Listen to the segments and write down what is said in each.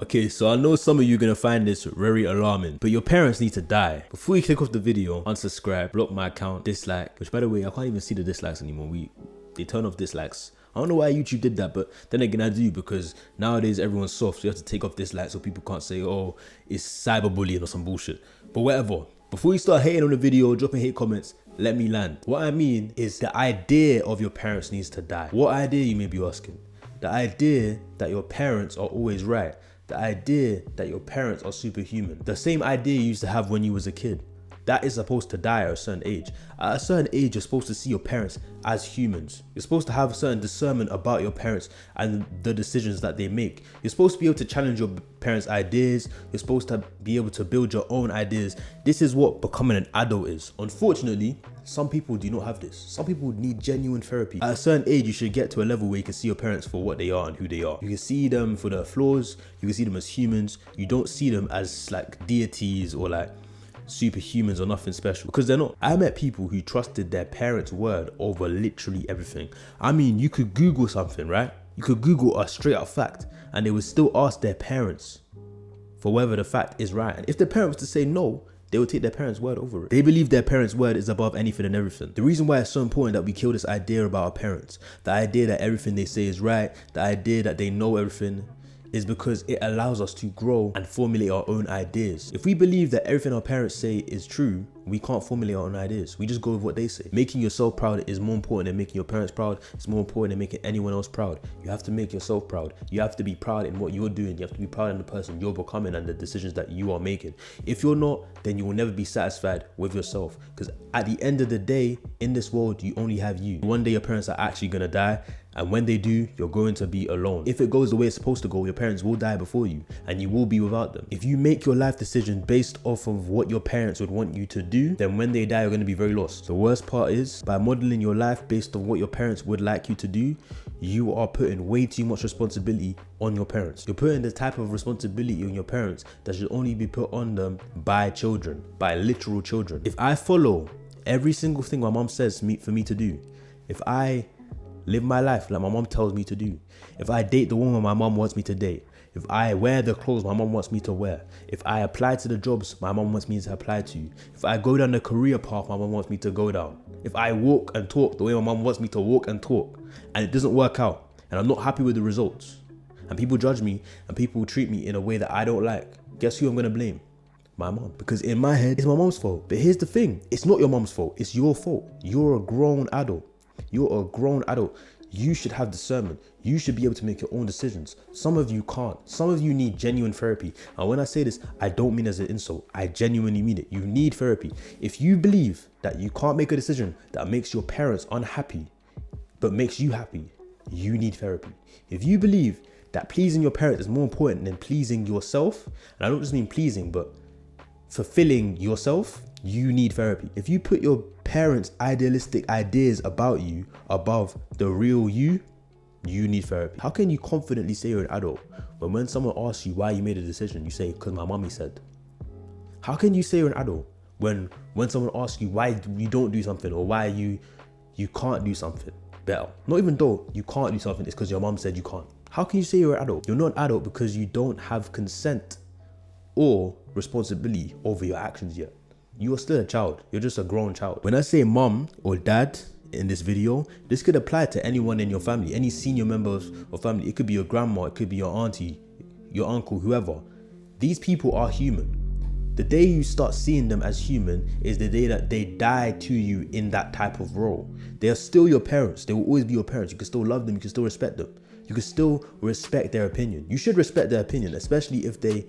Okay, so I know some of you are gonna find this very alarming, but your parents need to die. Before you click off the video, unsubscribe, block my account, dislike, which by the way, I can't even see the dislikes anymore. They turn off dislikes. I don't know why YouTube did that, but then again, I do, because nowadays everyone's soft, so you have to take off dislikes so people can't say, oh, it's cyberbullying or some bullshit. But whatever. Before you start hating on the video, dropping hate comments, let me land. What I mean is the idea of your parents needs to die. What idea, you may be asking? The idea that your parents are always right. The idea that your parents are superhuman. The same idea you used to have when you was a kid. That is supposed to die at a certain age. At a certain age, you're supposed to see your parents as humans. You're supposed to have a certain discernment about your parents and the decisions that they make. You're supposed to be able to challenge your parents' ideas. You're supposed to be able to build your own ideas. This is what becoming an adult is. Unfortunately, some people do not have this. Some people need genuine therapy. At a certain age, you should get to a level where you can see your parents for what they are and who they are. You can see them for their flaws. You can see them as humans. You don't see them as like deities or like superhumans or nothing special, because they're not. I met people who trusted their parents' word over literally everything. I mean, you could Google something, right? You could Google a straight up fact and they would still ask their parents for whether the fact is right. And if the parents was to say no, they would take their parents' word over it. They believe their parents' word is above anything and everything. The reason why it's so important that we kill this idea about our parents, the idea that everything they say is right, the idea that they know everything, is because it allows us to grow and formulate our own ideas. If we believe that everything our parents say is true, we can't formulate our own ideas. We just go with what they say. Making yourself proud is more important than making your parents proud. It's more important than making anyone else proud. You have to make yourself proud. You have to be proud in what you're doing. You have to be proud in the person you're becoming and the decisions that you are making. If you're not, then you will never be satisfied with yourself. Because at the end of the day, in this world, you only have you. One day your parents are actually gonna die, and when they do, you're going to be alone. If it goes the way it's supposed to go, your parents will die before you and you will be without them. If you make your life decision based off of what your parents would want you to do, then when they die, you're going to be very lost. The worst part is, by modeling your life based on what your parents would like you to do, you are putting way too much responsibility on your parents. You're putting the type of responsibility on your parents that should only be put on them by children, by literal children. If I follow every single thing my mom says for me to do, if I live my life like my mom tells me to do, if I date the woman my mom wants me to date, if I wear the clothes my mom wants me to wear, if I apply to the jobs my mom wants me to apply to, if I go down the career path my mom wants me to go down, if I walk and talk the way my mom wants me to walk and talk, and it doesn't work out, and I'm not happy with the results, and people judge me, and people treat me in a way that I don't like, guess who I'm gonna blame? My mom. Because in my head, it's my mom's fault. But here's the thing, it's not your mom's fault, it's your fault. You're a grown adult. You're a grown adult. You should have discernment. You should be able to make your own decisions. Some of you can't. Some of you need genuine therapy. And when I say this, I don't mean as an insult. I genuinely mean it. You need therapy. If you believe that you can't make a decision that makes your parents unhappy, but makes you happy, you need therapy. If you believe that pleasing your parents is more important than pleasing yourself, and I don't just mean pleasing, but fulfilling yourself, you need therapy. If you put your parents' idealistic ideas about you above the real you, you need therapy. How can you confidently say you're an adult when someone asks you why you made a decision, you say, because my mommy said? How can you say you're an adult when someone asks you why you don't do something or why you can't do something better? Not even though you can't do something, it's because your mom said you can't. How can you say you're an adult? You're not an adult because you don't have consent or responsibility over your actions yet. You are still a child. You're just a grown child. When I say mom or dad in this video, this could apply to anyone in your family, any senior members of family. It could be your grandma, it could be your auntie, your uncle, whoever. These people are human. The day you start seeing them as human is the day that they die to you in that type of role. They are still your parents. They will always be your parents. You can still love them. You can still respect them. You can still respect their opinion. You should respect their opinion, especially if they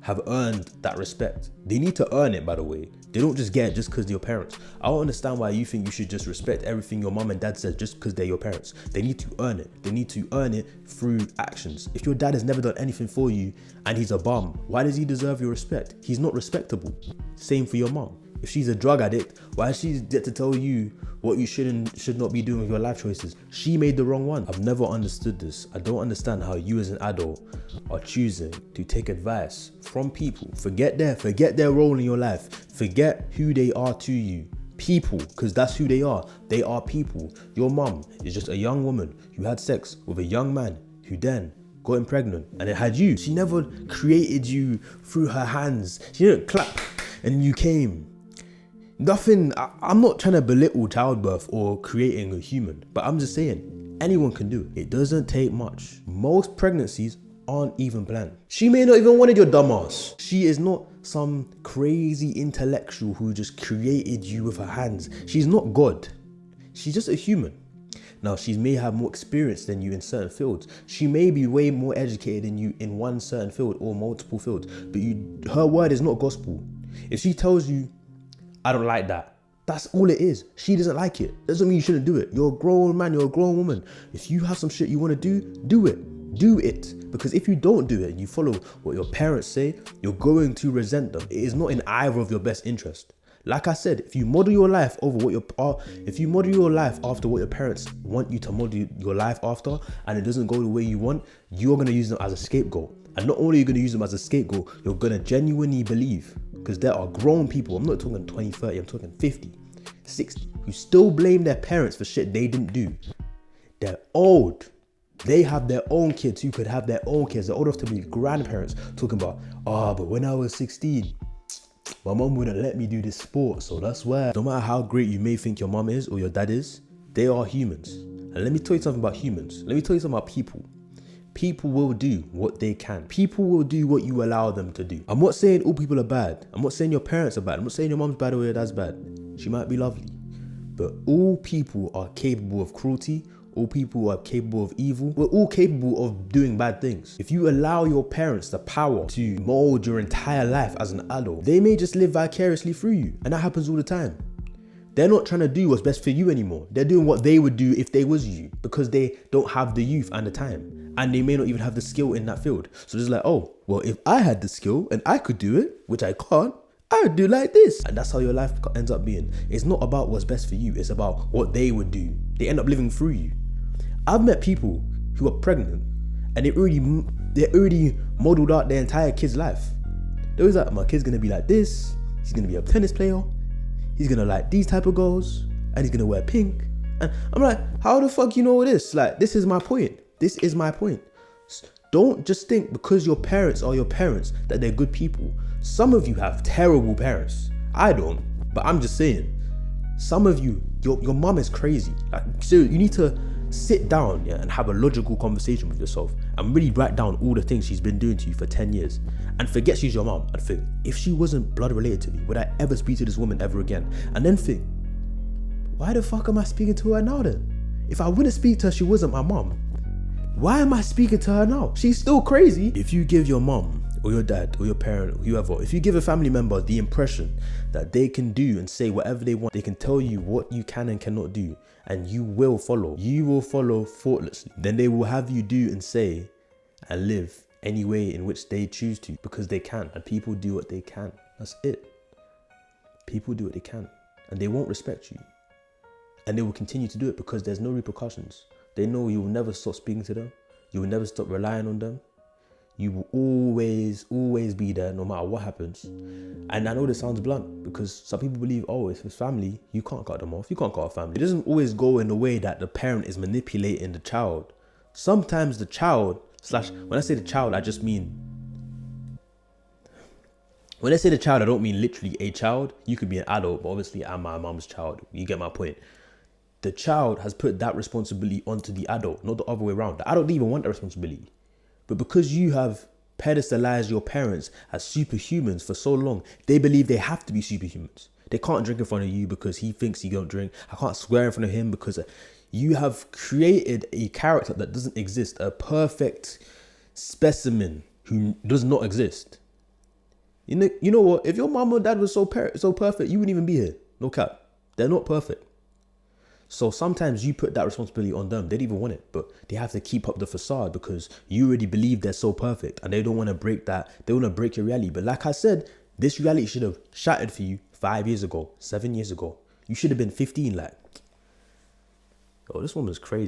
have earned that respect. They need to earn it, by the way. They don't just get it just because they're your parents. I don't understand why you think you should just respect everything your mom and dad says just because they're your parents. They need to earn it. They need to earn it through actions. If your dad has never done anything for you and he's a bum, why does he deserve your respect? He's not respectable. Same for your mom. If she's a drug addict, why does she get to tell you what you should not be doing with your life choices? She made the wrong one. I've never understood this. I don't understand how you as an adult are choosing to take advice from people. Forget their role in your life. Forget who they are to you. People, because that's who they are. They are people. Your mom is just a young woman who had sex with a young man who then got pregnant and it had you. She never created you through her hands. She didn't clap and you came. Nothing, I'm not trying to belittle childbirth or creating a human, but I'm just saying, anyone can do it. It doesn't take much. Most pregnancies aren't even planned. She may not even wanted your dumb ass. She is not some crazy intellectual who just created you with her hands. She's not God. She's just a human. Now, she may have more experience than you in certain fields. She may be way more educated than you in one certain field or multiple fields, but her word is not gospel. If she tells you, I don't like that, that's all it is. She doesn't like it. Doesn't mean you shouldn't do it. You're a grown man, you're a grown woman. If you have some shit you want to do it. Do it. Because if you don't do it and you follow what your parents say, you're going to resent them. It is not in either of your best interest. Like I said, if you model your life after what your parents want you to model your life after, and it doesn't go the way you want, you're going to use them as a scapegoat. And not only are you going to use them as a scapegoat, you're going to genuinely believe, because there are grown people, I'm not talking 20, 30, I'm talking 50, 60, who still blame their parents for shit they didn't do. They're old. They have their own kids who could have their own kids. They're old enough to be grandparents, talking about, but when I was 16, my mom wouldn't let me do this sport, so that's why. No matter how great you may think your mom is or your dad is, they are humans. And let me tell you something about humans. Let me tell you something about people. People will do what they can. People will do what you allow them to do. I'm not saying all people are bad. I'm not saying your parents are bad. I'm not saying your mom's bad or your dad's bad. She might be lovely. But all people are capable of cruelty. All people are capable of evil. We're all capable of doing bad things. If you allow your parents the power to mold your entire life as an adult, they may just live vicariously through you. And that happens all the time. They're not trying to do what's best for you anymore. They're doing what they would do if they was you, because they don't have the youth and the time. And they may not even have the skill in that field. So it's like, oh, well, if I had the skill and I could do it, which I can't, I would do like this. And that's how your life ends up being. It's not about what's best for you. It's about what they would do. They end up living through you. I've met people who are pregnant and they already modeled out their entire kid's life. They was like, my kid's gonna be like this, he's gonna be a tennis player, he's gonna like these type of girls, and he's gonna wear pink. And I'm like, how the fuck you know this? Like, this is my point. This is my point. Don't just think because your parents are your parents that they're good people. Some of you have terrible parents. I don't, but I'm just saying. Some of you, your mom is crazy. Like, seriously, you need to sit down, and have a logical conversation with yourself and really write down all the things she's been doing to you for 10 years and forget she's your mom and think, if she wasn't blood related to me, would I ever speak to this woman ever again? And then think, why the fuck am I speaking to her now then? If I wouldn't speak to her, she wasn't my mom. Why am I speaking to her now? She's still crazy. If you give your mom or your dad or your parent or whoever, if you give a family member the impression that they can do and say whatever they want, they can tell you what you can and cannot do, and you will follow thoughtlessly, then they will have you do and say and live any way in which they choose to, because they can. And people do what they can. That's it. People do what they can, and they won't respect you, and they will continue to do it because there's no repercussions. They know you will never stop speaking to them. You will never stop relying on them. You will always be there no matter what happens. And I know this sounds blunt because some people believe, oh, if it's family, you can't cut them off. You can't cut a family. It doesn't always go in the way that the parent is manipulating the child. Sometimes the child, when I say the child, I just mean, when I say the child, I don't mean literally a child. You could be an adult, but obviously I'm my mom's child. You get my point. The child has put that responsibility onto the adult, not the other way around. The adult didn't even want that responsibility. But because you have pedestalized your parents as superhumans for so long, they believe they have to be superhumans. They can't drink in front of you because he thinks you don't drink. I can't swear in front of him because you have created a character that doesn't exist, a perfect specimen who does not exist. You know what? If your mom or dad was so perfect, you wouldn't even be here. No cap. They're not perfect. So sometimes you put that responsibility on them. They don't even want it, but they have to keep up the facade because you already believe they're so perfect and they don't want to break that. They want to break your reality. But like I said, this reality should have shattered for you 5 years ago, 7 years ago. You should have been 15 like, oh, this woman's crazy.